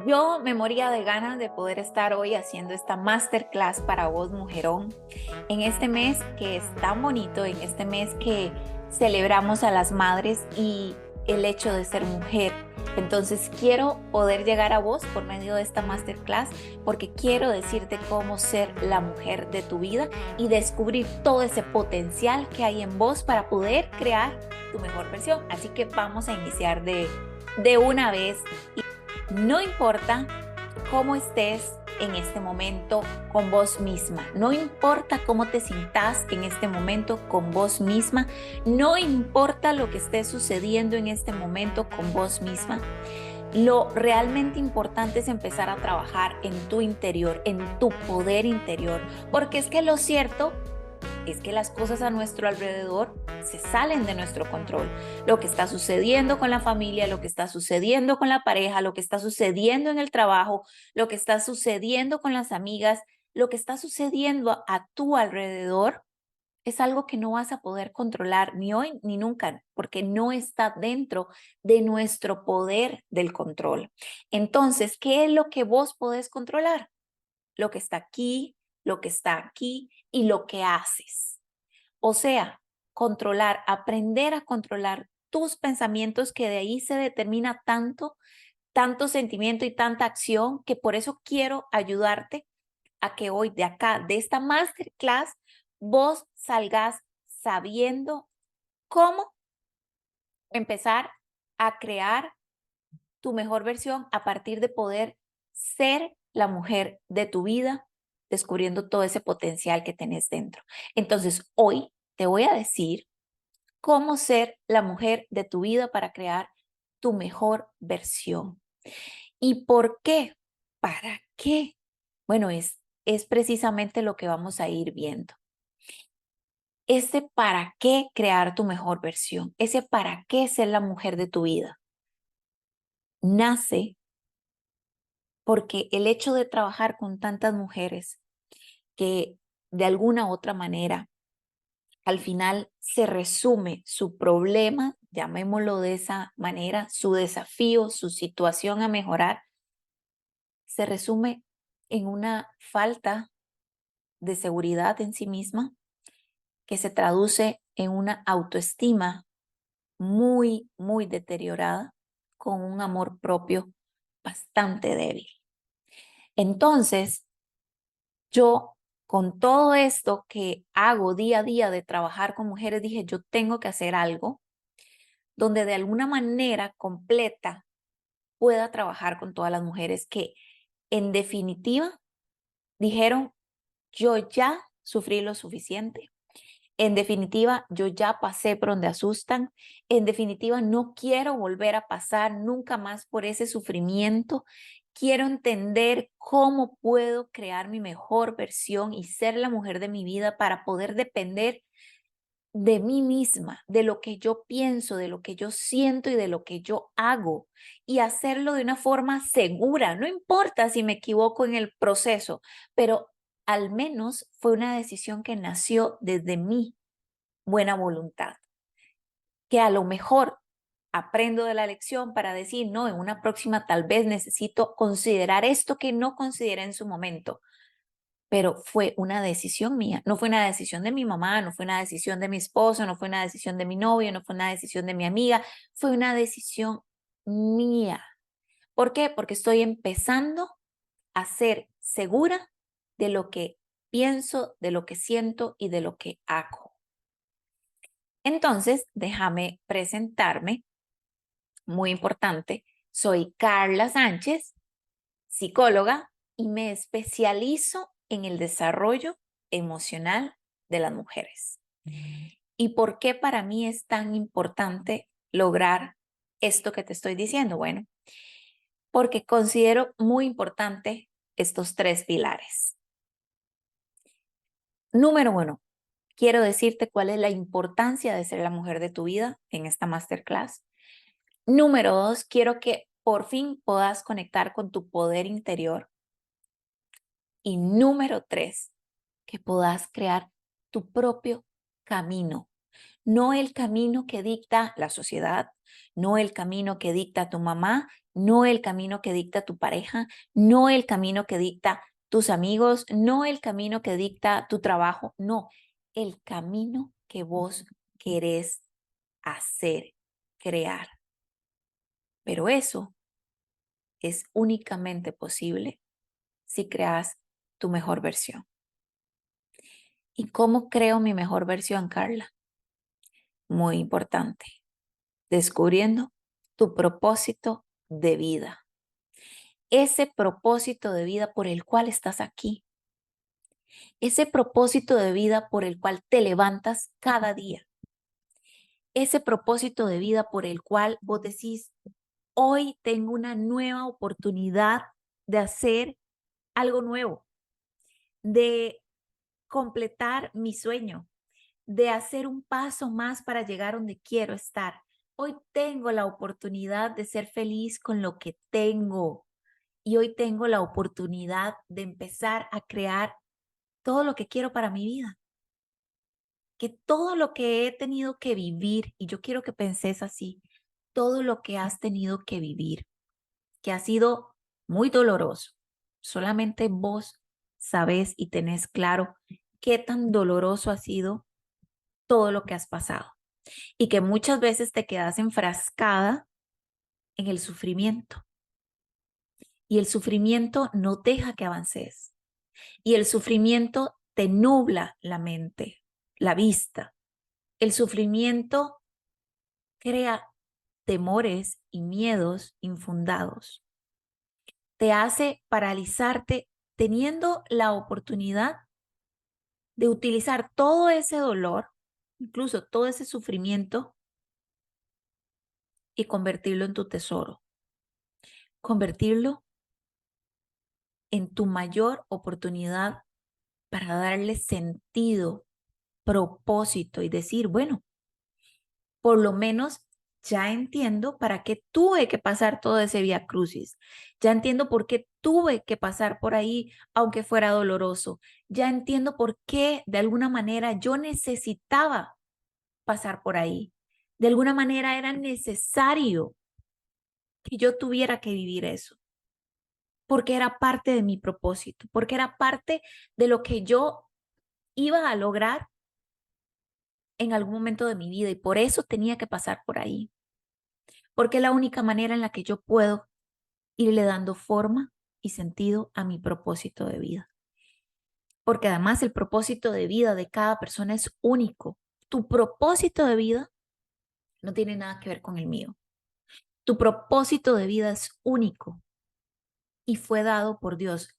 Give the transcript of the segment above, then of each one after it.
Yo me moría de ganas de poder estar hoy haciendo esta masterclass para vos, mujerón, en este mes que es tan bonito, en este mes que celebramos a las madres y el hecho de ser mujer. Entonces quiero poder llegar a vos por medio de esta masterclass porque quiero decirte cómo ser la mujer de tu vida y descubrir todo ese potencial que hay en vos para poder crear tu mejor versión. Así que vamos a iniciar de una vez. No importa cómo estés en este momento con vos misma, no importa cómo te sientas en este momento con vos misma, no importa lo que esté sucediendo en este momento con vos misma. Lo realmente importante es empezar a trabajar en tu interior, en tu poder interior, porque es que lo cierto es que las cosas a nuestro alrededor se salen de nuestro control. Lo que está sucediendo con la familia, lo que está sucediendo con la pareja, lo que está sucediendo en el trabajo, lo que está sucediendo con las amigas, lo que está sucediendo a tu alrededor es algo que no vas a poder controlar ni hoy ni nunca, porque no está dentro de nuestro poder del control. Entonces, ¿qué es lo que vos podés controlar? Lo que está aquí, lo que está aquí y lo que haces. O sea, controlar, aprender a controlar tus pensamientos, que de ahí se determina tanto sentimiento y tanta acción, que por eso quiero ayudarte a que hoy de acá, de esta masterclass, vos salgas sabiendo cómo empezar a crear tu mejor versión a partir de poder ser la mujer de tu vida, descubriendo todo ese potencial que tenés dentro. Entonces, hoy te voy a decir cómo ser la mujer de tu vida para crear tu mejor versión. ¿Y por qué? ¿Para qué? Bueno, es precisamente lo que vamos a ir viendo. Ese para qué crear tu mejor versión, ese para qué ser la mujer de tu vida, nace porque el hecho de trabajar con tantas mujeres que de alguna u otra manera al final se resume su problema, llamémoslo de esa manera, su desafío, su situación a mejorar, se resume en una falta de seguridad en sí misma que se traduce en una autoestima muy deteriorada, con un amor propio bastante débil. Entonces, yo, con todo esto que hago día a día de trabajar con mujeres, dije, yo tengo que hacer algo donde de alguna manera completa pueda trabajar con todas las mujeres que en definitiva dijeron, yo ya sufrí lo suficiente. En definitiva, yo ya pasé por donde asustan. En definitiva, no quiero volver a pasar nunca más por ese sufrimiento. Quiero entender cómo puedo crear mi mejor versión y ser la mujer de mi vida para poder depender de mí misma, de lo que yo pienso, de lo que yo siento y de lo que yo hago, y hacerlo de una forma segura. No importa si me equivoco en el proceso, pero al menos fue una decisión que nació desde mi buena voluntad, que a lo mejor aprendo de la lección para decir, no, en una próxima tal vez necesito considerar esto que no consideré en su momento, pero fue una decisión mía, no fue una decisión de mi mamá, no fue una decisión de mi esposo, no fue una decisión de mi novio, no fue una decisión de mi amiga, fue una decisión mía. ¿Por qué? Porque estoy empezando a ser segura de lo que pienso, de lo que siento y de lo que hago. Entonces, déjame presentarme, muy importante. Soy Carla Sánchez, psicóloga, y me especializo en el desarrollo emocional de las mujeres. ¿Y por qué para mí es tan importante lograr esto que te estoy diciendo? Bueno, porque considero muy importante estos tres pilares. Número uno, quiero decirte cuál es la importancia de ser la mujer de tu vida en esta masterclass. Número dos, quiero que por fin puedas conectar con tu poder interior. Y número tres, que puedas crear tu propio camino. no el camino que dicta la sociedad, no el camino que dicta tu mamá, no el camino que dicta tu pareja, no el camino que dicta tus amigos, no el camino que dicta tu trabajo, no, el camino que vos querés hacer, crear. Pero eso es únicamente posible si creas tu mejor versión. ¿Y cómo creo mi mejor versión, Carla? Muy importante, descubriendo tu propósito de vida. Ese propósito de vida por el cual estás aquí. Ese propósito de vida por el cual te levantas cada día. Ese propósito de vida por el cual vos decís, hoy tengo una nueva oportunidad de hacer algo nuevo, de completar mi sueño, de hacer un paso más para llegar donde quiero estar. Hoy tengo la oportunidad de ser feliz con lo que tengo y hoy tengo la oportunidad de empezar a crear todo lo que quiero para mi vida. Que todo lo que he tenido que vivir, y yo quiero que penses así, todo lo que has tenido que vivir, que ha sido muy doloroso, solamente vos sabés y tenés claro qué tan doloroso ha sido todo lo que has pasado y que muchas veces te quedas enfrascada en el sufrimiento y el sufrimiento no deja que avances y el sufrimiento te nubla la mente, la vista. El sufrimiento crea temores y miedos infundados. Te hace paralizarte teniendo la oportunidad de utilizar todo ese dolor, incluso todo ese sufrimiento, y convertirlo en tu tesoro, convertirlo en tu mayor oportunidad para darle sentido, propósito y decir, bueno, por lo menos ya entiendo para qué tuve que pasar todo ese vía crucis. Ya entiendo por qué tuve que pasar por ahí, aunque fuera doloroso. Ya entiendo por qué de alguna manera yo necesitaba pasar por ahí. De alguna manera era necesario que yo tuviera que vivir eso, porque era parte de mi propósito, porque era parte de lo que yo iba a lograr en algún momento de mi vida y por eso tenía que pasar por ahí, porque es la única manera en la que yo puedo irle dando forma y sentido a mi propósito de vida. Porque además el propósito de vida de cada persona es único. Tu propósito de vida no tiene nada que ver con el mío. Tu propósito de vida es único y fue dado por Dios.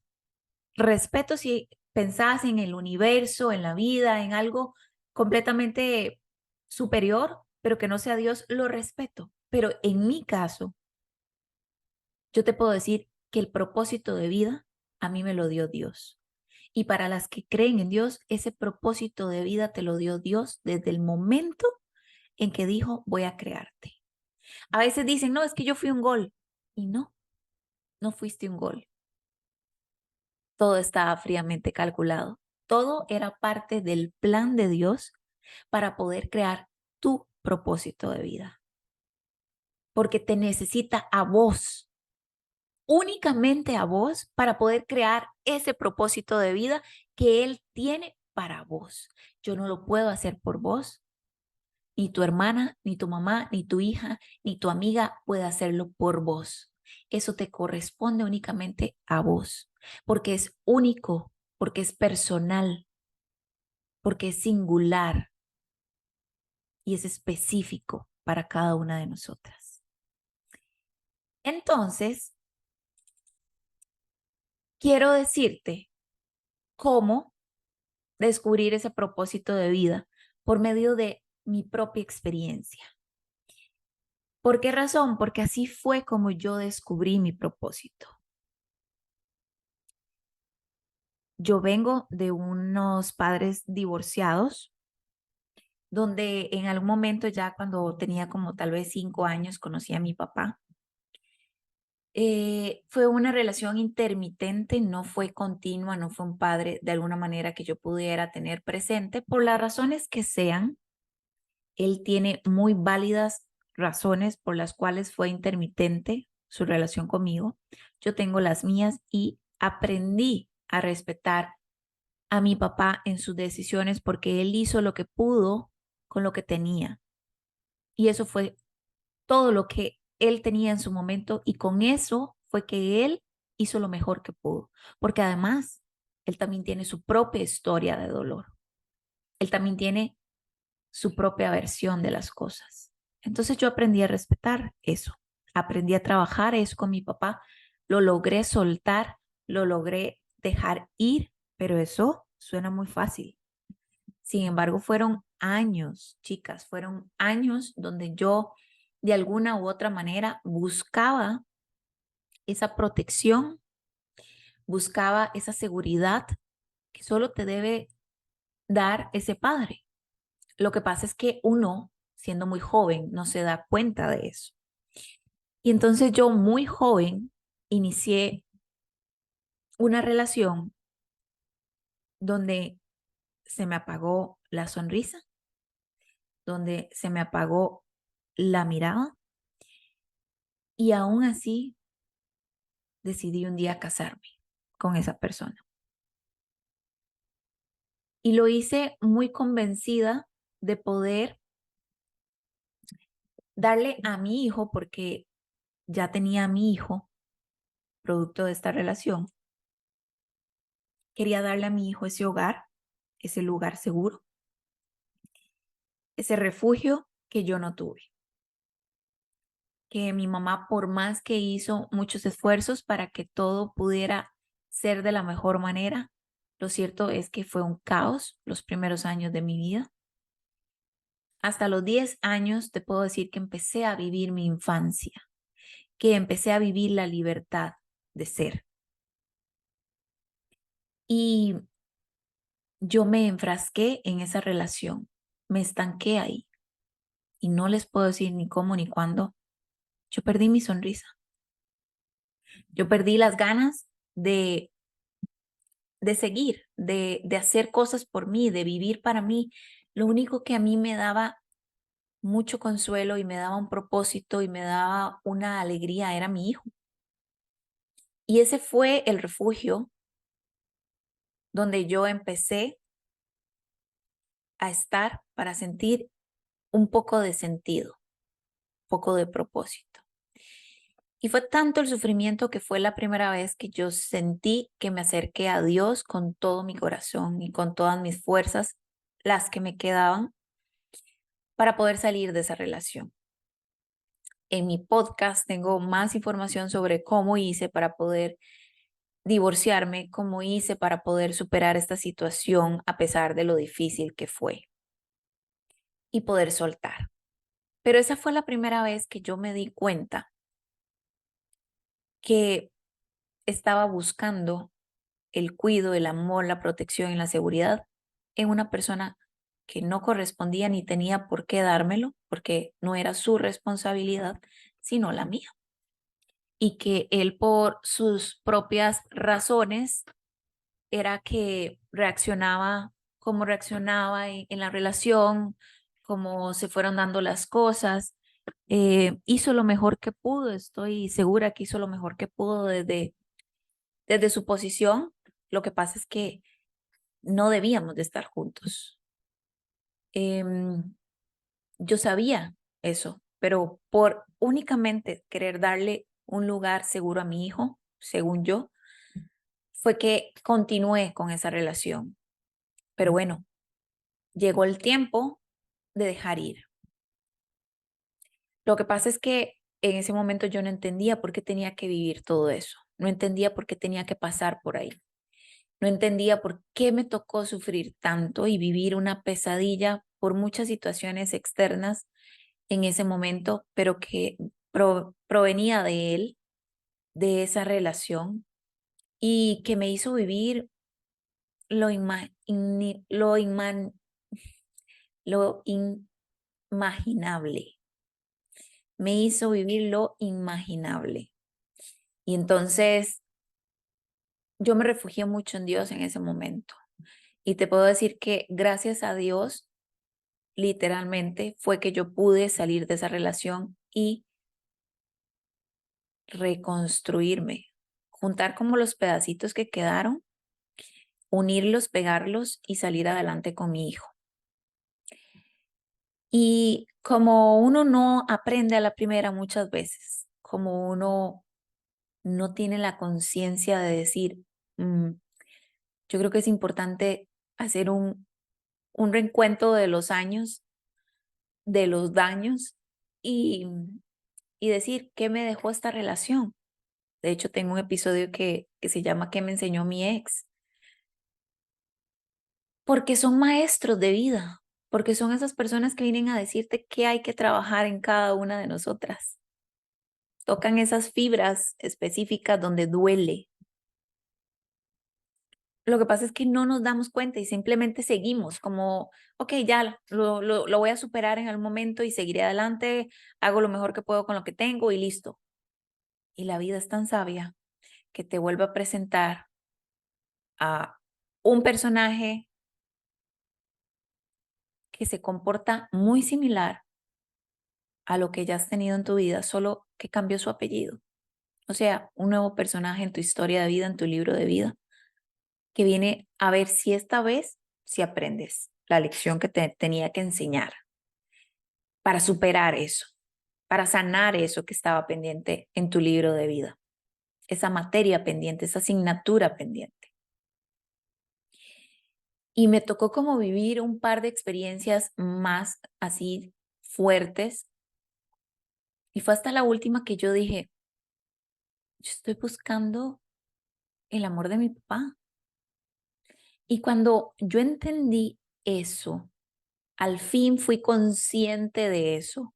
Respeto si pensás en el universo, en la vida, en algo completamente superior, pero que no sea Dios, lo respeto. Pero en mi caso, yo te puedo decir que el propósito de vida a mí me lo dio Dios. Y para las que creen en Dios, ese propósito de vida te lo dio Dios desde el momento en que dijo, voy a crearte. A veces dicen, no, es que yo fui un gol. Y no, no fuiste un gol. Todo estaba fríamente calculado. Todo era parte del plan de Dios para poder crear tu propósito de vida. Porque te necesita a vos, únicamente a vos, para poder crear ese propósito de vida que Él tiene para vos. Yo no lo puedo hacer por vos. Ni tu hermana, ni tu mamá, ni tu hija, ni tu amiga puede hacerlo por vos. Eso te corresponde únicamente a vos, porque es único, porque es personal, porque es singular y es específico para cada una de nosotras. Entonces, quiero decirte cómo descubrir ese propósito de vida por medio de mi propia experiencia. ¿Por qué razón? Porque así fue como yo descubrí mi propósito. Yo vengo de unos padres divorciados, donde en algún momento ya cuando tenía como tal vez 5 años conocí a mi papá. Fue una relación intermitente, no fue continua, no fue un padre de alguna manera que yo pudiera tener presente por las razones que sean. Él tiene muy válidas razones por las cuales fue intermitente su relación conmigo. Yo tengo las mías y aprendí a respetar a mi papá en sus decisiones porque él hizo lo que pudo con lo que tenía. Y eso fue todo lo que él tenía en su momento y con eso fue que él hizo lo mejor que pudo. Porque además, él también tiene su propia historia de dolor. Él también tiene su propia versión de las cosas. Entonces yo aprendí a respetar eso. Aprendí a trabajar eso con mi papá. Lo logré soltar, lo logré dejar ir, pero eso suena muy fácil. Sin embargo, fueron años, chicas, fueron años donde yo de alguna u otra manera buscaba esa protección, buscaba esa seguridad que solo te debe dar ese padre. Lo que pasa es que uno, siendo muy joven, no se da cuenta de eso. Y entonces yo muy joven inicié una relación donde se me apagó la sonrisa, donde se me apagó la mirada y aún así decidí un día casarme con esa persona. Y lo hice muy convencida de poder darle a mi hijo, porque ya tenía a mi hijo, producto de esta relación, quería darle a mi hijo ese hogar, ese lugar seguro, ese refugio que yo no tuve. Que mi mamá, por más que hizo muchos esfuerzos para que todo pudiera ser de la mejor manera, lo cierto es que fue un caos los primeros años de mi vida. Hasta los 10 años te puedo decir que empecé a vivir mi infancia, que empecé a vivir la libertad de ser. Y yo me enfrasqué en esa relación, me estanqué ahí y no les puedo decir ni cómo ni cuándo. Yo perdí mi sonrisa, yo perdí las ganas de seguir, de hacer cosas por mí, de vivir para mí. Lo único que a mí me daba mucho consuelo y me daba un propósito y me daba una alegría era mi hijo. Y ese fue el refugio donde yo empecé a estar para sentir un poco de sentido, un poco de propósito. Y fue tanto el sufrimiento que fue la primera vez que yo sentí que me acerqué a Dios con todo mi corazón y con todas mis fuerzas, las que me quedaban, para poder salir de esa relación. En mi podcast tengo más información sobre cómo hice para poder divorciarme, cómo hice para poder superar esta situación a pesar de lo difícil que fue y poder soltar. Pero esa fue la primera vez que yo me di cuenta que estaba buscando el cuidado, el amor, la protección y la seguridad en una persona que no correspondía ni tenía por qué dármelo, porque no era su responsabilidad, sino la mía. Y que él por sus propias razones era que reaccionaba como reaccionaba en la relación, cómo se fueron dando las cosas. Hizo lo mejor que pudo, estoy segura que hizo lo mejor que pudo desde su posición. Lo que pasa es que no debíamos de estar juntos. Em, yo sabía eso, pero por únicamente querer darle un lugar seguro a mi hijo, según yo, fue que continué con esa relación. Pero bueno, llegó el tiempo de dejar ir. Lo que pasa es que en ese momento yo no entendía por qué tenía que vivir todo eso. No entendía por qué tenía que pasar por ahí. No entendía por qué me tocó sufrir tanto y vivir una pesadilla por muchas situaciones externas en ese momento, pero que provenía de él, de esa relación, y que me hizo vivir lo, ima- inni- lo, inman- lo inimaginable. Me hizo vivir lo inimaginable. Y entonces yo me refugié mucho en Dios en ese momento. Y te puedo decir que gracias a Dios literalmente fue que yo pude salir de esa relación y reconstruirme, juntar como los pedacitos que quedaron, unirlos, pegarlos y salir adelante con mi hijo. Y como uno no aprende a la primera muchas veces, como uno no tiene la conciencia de decir, "Mm, yo creo que es importante hacer un reencuentro de los años, de los daños y, y decir, ¿qué me dejó esta relación? De hecho, tengo un episodio que se llama ¿Qué me enseñó mi ex? Porque son maestros de vida, porque son esas personas que vienen a decirte qué hay que trabajar en cada una de nosotras. Tocan esas fibras específicas donde duele. Lo que pasa es que no nos damos cuenta y simplemente seguimos como, ok, ya lo voy a superar en el momento y seguiré adelante, hago lo mejor que puedo con lo que tengo y listo. Y la vida es tan sabia que te vuelve a presentar a un personaje que se comporta muy similar a lo que ya has tenido en tu vida, solo que cambió su apellido. O sea, un nuevo personaje en tu historia de vida, en tu libro de vida, que viene a ver si esta vez si aprendes la lección que te tenía que enseñar para superar eso, para sanar eso que estaba pendiente en tu libro de vida, esa materia pendiente, esa asignatura pendiente. Y me tocó como vivir un par de experiencias más así fuertes. Y fue hasta la última que yo dije, yo estoy buscando el amor de mi papá. Y cuando yo entendí eso, al fin fui consciente de eso,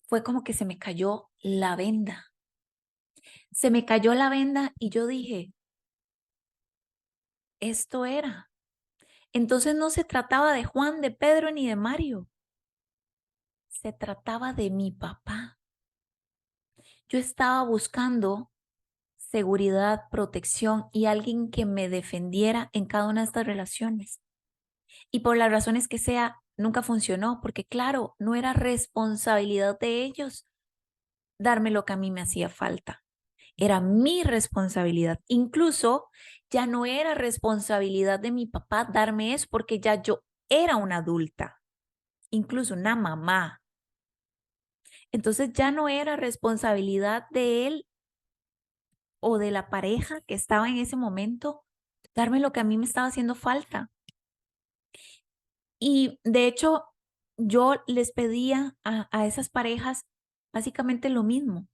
fue como que se me cayó la venda. Se me cayó la venda y yo dije, esto era. Entonces no se trataba de Juan, de Pedro ni de Mario. Se trataba de mi papá. Yo estaba buscando seguridad, protección y alguien que me defendiera en cada una de estas relaciones. Y por las razones que sea, nunca funcionó, porque claro, no era responsabilidad de ellos darme lo que a mí me hacía falta. Era mi responsabilidad. Incluso ya no era responsabilidad de mi papá darme eso, porque ya yo era una adulta, incluso una mamá. Entonces ya no era responsabilidad de él o de la pareja que estaba en ese momento darme lo que a mí me estaba haciendo falta. Y de hecho, yo les pedía a esas parejas básicamente lo mismo,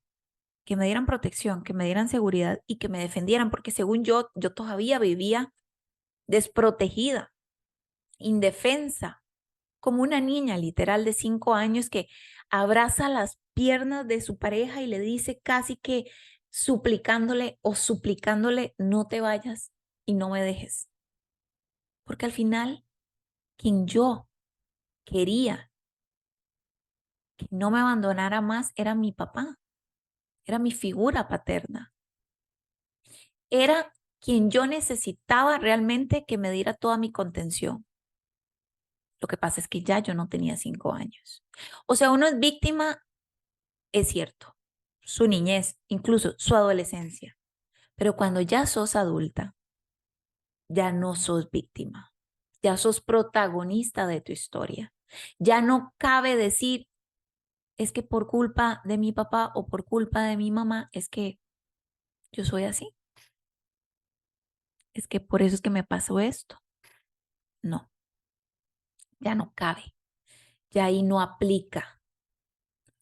que me dieran protección, que me dieran seguridad y que me defendieran, porque según yo todavía vivía desprotegida, indefensa, como una niña literal de 5 años que abraza las piernas de su pareja y le dice casi que suplicándole, no te vayas y no me dejes. Porque al final, quien yo quería que no me abandonara más era mi papá, era mi figura paterna, era quien yo necesitaba realmente que me diera toda mi contención. Lo que pasa es que ya yo no tenía 5 años. O sea, uno es víctima, es cierto, su niñez, incluso su adolescencia, pero cuando ya sos adulta, ya no sos víctima, ya sos protagonista de tu historia. Ya no cabe decir, es que por culpa de mi papá o por culpa de mi mamá, es que yo soy así. Es que por eso es que me pasó esto. No, ya no cabe. Ya ahí no aplica.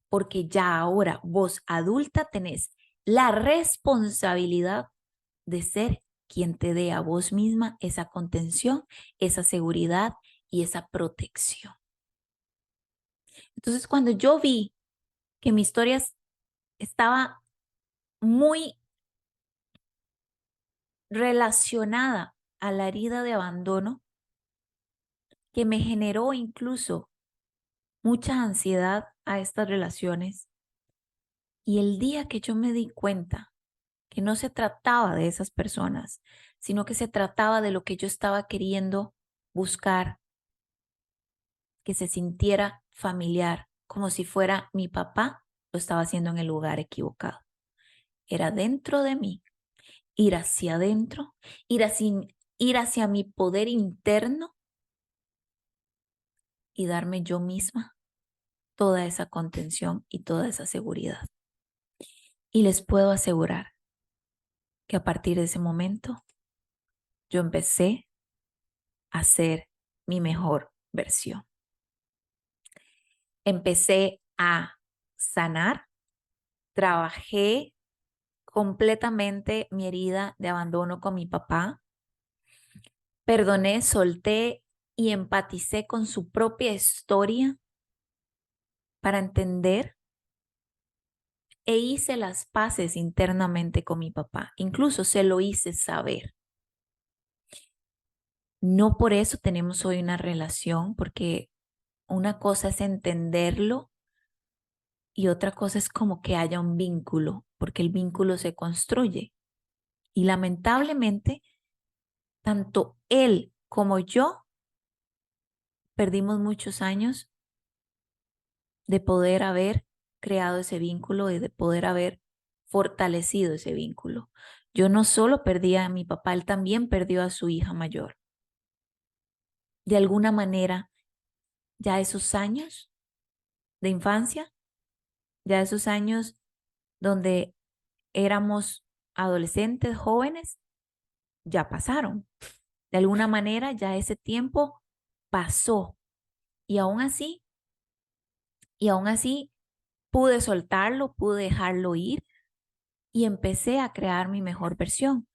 Porque ya ahora vos adulta tenés la responsabilidad de ser quien te dé a vos misma esa contención, esa seguridad y esa protección. Entonces, cuando yo vi que mi historia estaba muy relacionada a la herida de abandono, que me generó incluso mucha ansiedad a estas relaciones. Y el día que yo me di cuenta que no se trataba de esas personas, sino que se trataba de lo que yo estaba queriendo buscar, que se sintiera familiar, como si fuera mi papá, lo estaba haciendo en el lugar equivocado. Era dentro de mí, ir hacia adentro, ir hacia mi poder interno y darme yo misma toda esa contención y toda esa seguridad. Y les puedo asegurar que a partir de ese momento yo empecé a ser mi mejor versión. Empecé a sanar, trabajé completamente mi herida de abandono con mi papá, perdoné, solté y empaticé con su propia historia para entender e hice las paces internamente con mi papá. Incluso se lo hice saber. No por eso tenemos hoy una relación, porque una cosa es entenderlo y otra cosa es como que haya un vínculo, porque el vínculo se construye. Y lamentablemente, tanto él como yo perdimos muchos años de poder haber creado ese vínculo y de poder haber fortalecido ese vínculo. Yo no solo perdí a mi papá, él también perdió a su hija mayor. De alguna manera, ya esos años de infancia, ya esos años donde éramos adolescentes, jóvenes, ya pasaron. De alguna manera, ya ese tiempo pasó. Y aún así, pude soltarlo, pude dejarlo ir y empecé a crear mi mejor versión.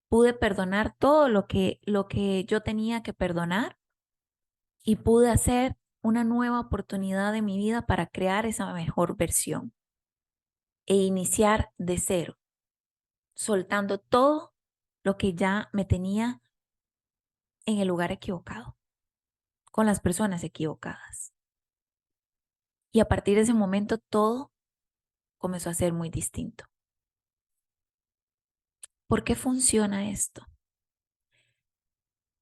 Pude perdonar todo lo que yo tenía que perdonar y pude hacer una nueva oportunidad de mi vida para crear esa mejor versión e iniciar de cero, soltando todo lo que ya me tenía en el lugar equivocado, con las personas equivocadas. Y a partir de ese momento todo comenzó a ser muy distinto. ¿Por qué funciona esto?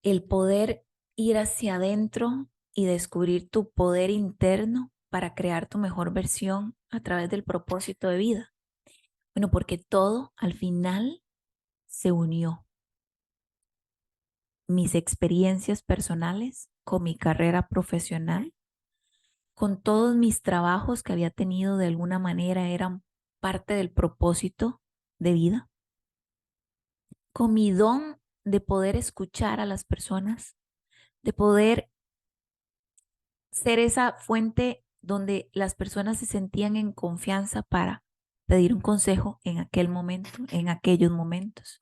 El poder ir hacia adentro y descubrir tu poder interno para crear tu mejor versión a través del propósito de vida. Bueno, porque todo al final se unió. Mis experiencias personales con mi carrera profesional, con todos mis trabajos que había tenido de alguna manera eran parte del propósito de vida, con mi don de poder escuchar a las personas, de poder ser esa fuente donde las personas se sentían en confianza para pedir un consejo en aquel momento, en aquellos momentos.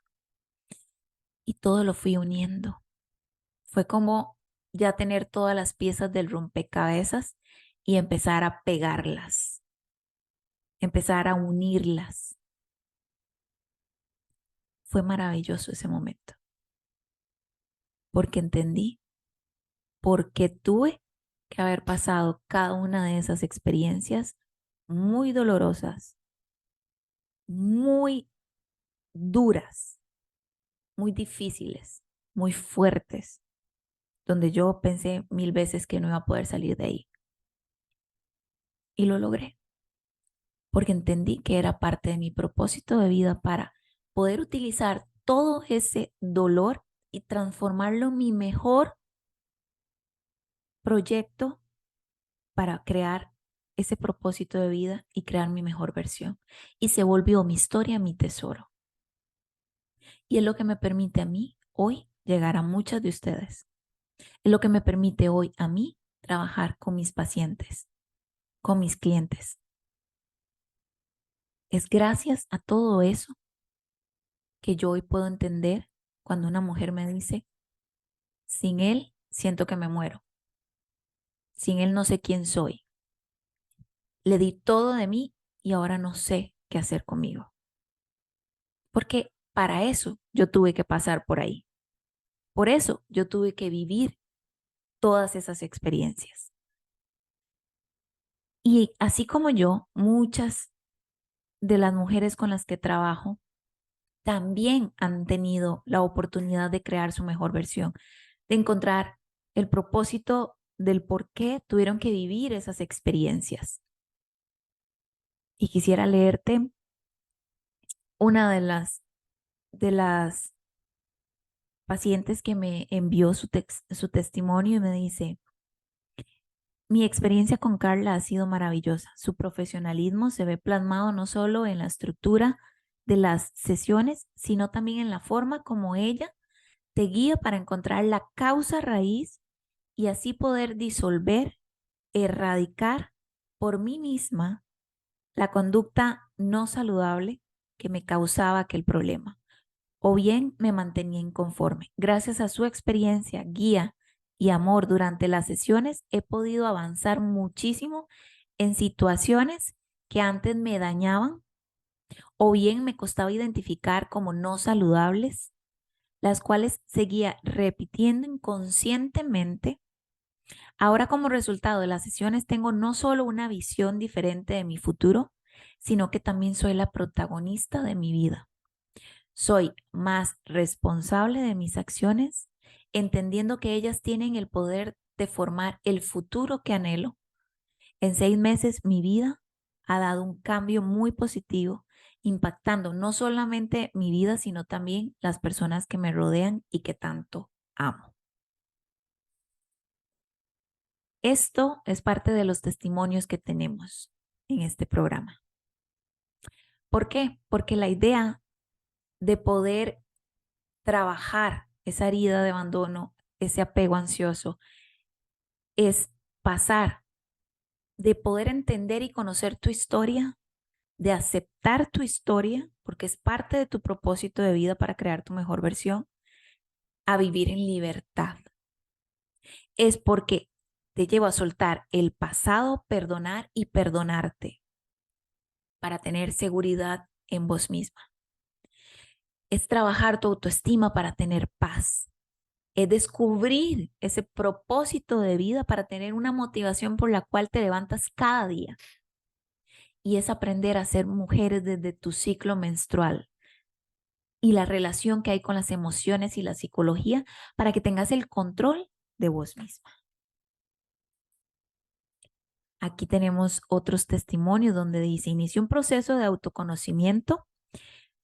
Y todo lo fui uniendo. Fue como ya tener todas las piezas del rompecabezas y empezar a pegarlas, empezar a unirlas. Fue maravilloso ese momento, porque entendí por qué tuve que haber pasado cada una de esas experiencias muy dolorosas, muy duras, muy difíciles, muy fuertes, donde yo pensé 1000 veces que no iba a poder salir de ahí. Y lo logré, porque entendí que era parte de mi propósito de vida para poder utilizar todo ese dolor y transformarlo en mi mejor proyecto para crear ese propósito de vida y crear mi mejor versión. Y se volvió mi historia, mi tesoro. Y es lo que me permite a mí hoy llegar a muchas de ustedes. Es lo que me permite hoy a mí trabajar con mis pacientes, con mis clientes. Es gracias a todo eso que yo hoy puedo entender cuando una mujer me dice, sin él siento que me muero, sin él no sé quién soy. Le di todo de mí y ahora no sé qué hacer conmigo. Porque para eso yo tuve que pasar por ahí. Por eso yo tuve que vivir todas esas experiencias. Y así como yo, muchas de las mujeres con las que trabajo también han tenido la oportunidad de crear su mejor versión, de encontrar el propósito del por qué tuvieron que vivir esas experiencias. Y quisiera leerte una de las pacientes que me envió su testimonio y me dice: mi experiencia con Carla ha sido maravillosa. Su profesionalismo se ve plasmado no solo en la estructura de las sesiones, sino también en la forma como ella te guía para encontrar la causa raíz y así poder disolver, erradicar por mí misma la conducta no saludable que me causaba aquel problema, o bien me mantenía inconforme. Gracias a su experiencia, guía y amor durante las sesiones, he podido avanzar muchísimo en situaciones que antes me dañaban o bien me costaba identificar como no saludables, las cuales seguía repitiendo inconscientemente. Ahora, como resultado de las sesiones, tengo no solo una visión diferente de mi futuro, sino que también soy la protagonista de mi vida. Soy más responsable de mis acciones, entendiendo que ellas tienen el poder de formar el futuro que anhelo. En 6 meses mi vida ha dado un cambio muy positivo, impactando no solamente mi vida, sino también las personas que me rodean y que tanto amo. Esto es parte de los testimonios que tenemos en este programa. ¿Por qué? Porque la idea de poder trabajar esa herida de abandono, ese apego ansioso, es pasar de poder entender y conocer tu historia, de aceptar tu historia, porque es parte de tu propósito de vida para crear tu mejor versión, a vivir en libertad. Es porque te llevo a soltar el pasado, perdonar y perdonarte para tener seguridad en vos misma. Es trabajar tu autoestima para tener paz. Es descubrir ese propósito de vida para tener una motivación por la cual te levantas cada día. Y es aprender a ser mujeres desde tu ciclo menstrual y la relación que hay con las emociones y la psicología para que tengas el control de vos misma. Aquí tenemos otros testimonios donde dice: inició un proceso de autoconocimiento,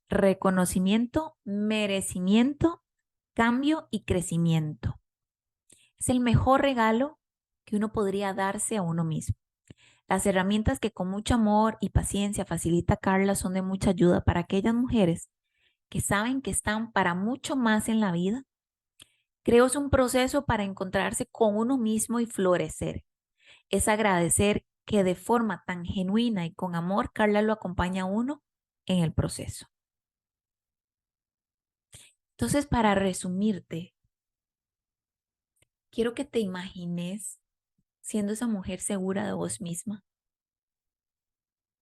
reconocimiento, merecimiento, cambio y crecimiento. Es el mejor regalo que uno podría darse a uno mismo. Las herramientas que con mucho amor y paciencia facilita Carla son de mucha ayuda para aquellas mujeres que saben que están para mucho más en la vida. Creo es un proceso para encontrarse con uno mismo y florecer. Es agradecer que de forma tan genuina y con amor Carla lo acompaña a uno en el proceso. Entonces, para resumirte, quiero que te imagines siendo esa mujer segura de vos misma,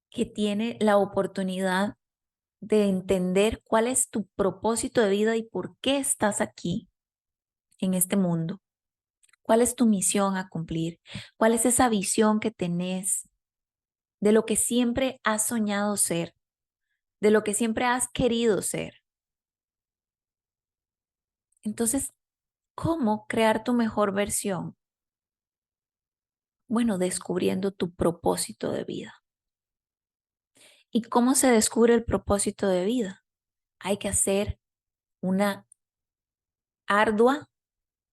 que tiene la oportunidad de entender cuál es tu propósito de vida y por qué estás aquí en este mundo. ¿Cuál es tu misión a cumplir? ¿Cuál es esa visión que tenés de lo que siempre has soñado ser, de lo que siempre has querido ser? Entonces, ¿cómo crear tu mejor versión? Bueno, descubriendo tu propósito de vida. ¿Y cómo se descubre el propósito de vida? Hay que hacer una ardua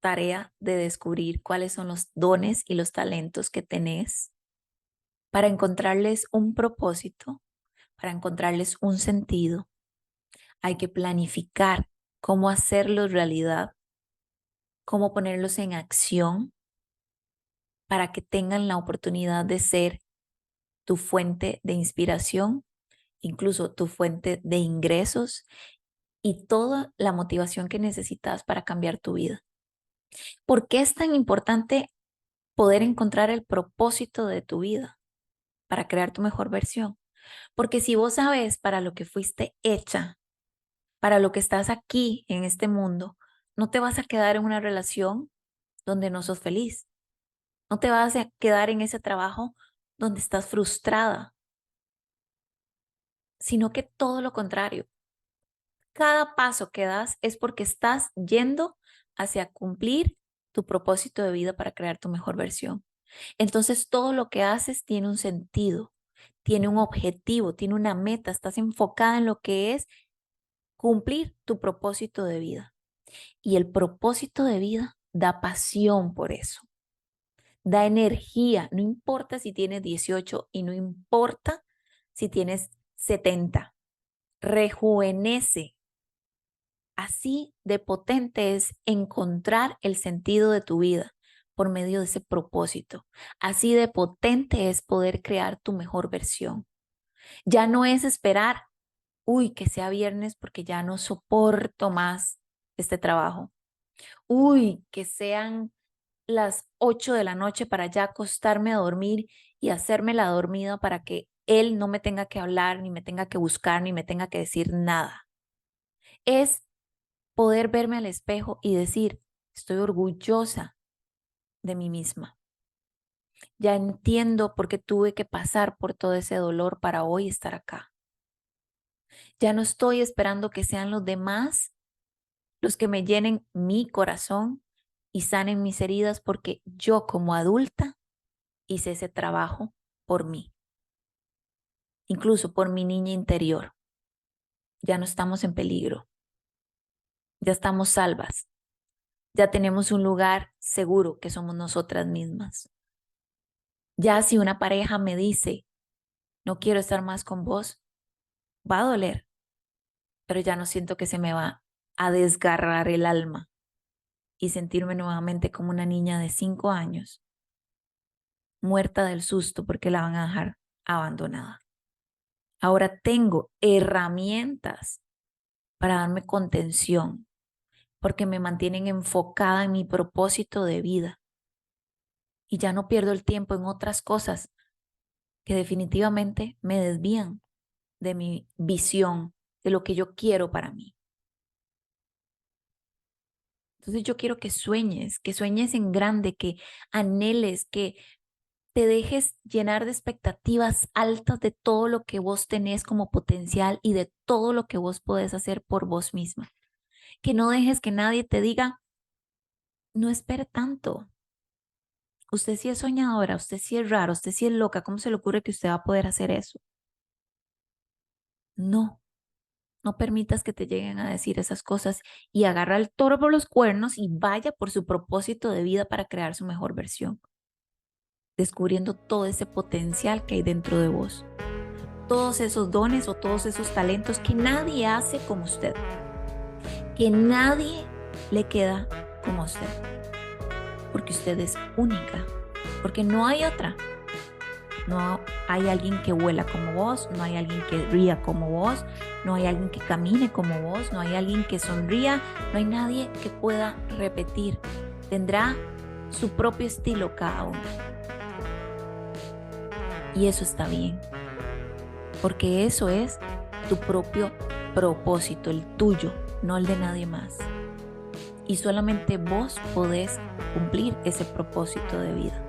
tarea de descubrir cuáles son los dones y los talentos que tenés para encontrarles un propósito, para encontrarles un sentido. Hay que planificar cómo hacerlos realidad, cómo ponerlos en acción para que tengan la oportunidad de ser tu fuente de inspiración, incluso tu fuente de ingresos y toda la motivación que necesitas para cambiar tu vida. ¿Por qué es tan importante poder encontrar el propósito de tu vida para crear tu mejor versión? Porque si vos sabes para lo que fuiste hecha, para lo que estás aquí en este mundo, no te vas a quedar en una relación donde no sos feliz. No te vas a quedar en ese trabajo donde estás frustrada, sino que todo lo contrario. Cada paso que das es porque estás yendo hacia cumplir tu propósito de vida para crear tu mejor versión. Entonces todo lo que haces tiene un sentido, tiene un objetivo, tiene una meta, estás enfocada en lo que es cumplir tu propósito de vida. Y el propósito de vida da pasión por eso, da energía, no importa si tienes 18 y no importa si tienes 70, rejuvenece. Así de potente es encontrar el sentido de tu vida por medio de ese propósito. Así de potente es poder crear tu mejor versión. Ya no es esperar, uy, que sea viernes porque ya no soporto más este trabajo. Uy, que sean las 8 de la noche para ya acostarme a dormir y hacerme la dormida para que él no me tenga que hablar, ni me tenga que buscar, ni me tenga que decir nada. Es poder verme al espejo y decir, estoy orgullosa de mí misma. Ya entiendo por qué tuve que pasar por todo ese dolor para hoy estar acá. Ya no estoy esperando que sean los demás los que me llenen mi corazón y sanen mis heridas, porque yo como adulta hice ese trabajo por mí, incluso por mi niña interior. Ya no estamos en peligro, ya estamos salvas, ya tenemos un lugar seguro que somos nosotras mismas. Ya si una pareja me dice, no quiero estar más con vos, va a doler, pero ya no siento que se me va a desgarrar el alma y sentirme nuevamente como una niña de 5 años, muerta del susto porque la van a dejar abandonada. Ahora tengo herramientas para darme contención, porque me mantienen enfocada en mi propósito de vida y ya no pierdo el tiempo en otras cosas que definitivamente me desvían de mi visión, de lo que yo quiero para mí. Entonces yo quiero que sueñes en grande, que anheles, que te dejes llenar de expectativas altas de todo lo que vos tenés como potencial y de todo lo que vos podés hacer por vos misma. Que no dejes que nadie te diga, no espere tanto. Usted sí es soñadora, usted sí es rara, usted sí es loca. ¿Cómo se le ocurre que usted va a poder hacer eso? No, no permitas que te lleguen a decir esas cosas y agarra el toro por los cuernos y vaya por su propósito de vida para crear su mejor versión, descubriendo todo ese potencial que hay dentro de vos, todos esos dones o todos esos talentos que nadie hace como usted, que nadie le queda como usted, porque usted es única, porque no hay otra. No hay alguien que vuela como vos, no hay alguien que ría como vos, no hay alguien que camine como vos, no hay alguien que sonría, no hay nadie que pueda repetir. Tendrá su propio estilo cada uno. Y eso está bien, porque eso es tu propio propósito, el tuyo, no el de nadie más. Y solamente vos podés cumplir ese propósito de vida.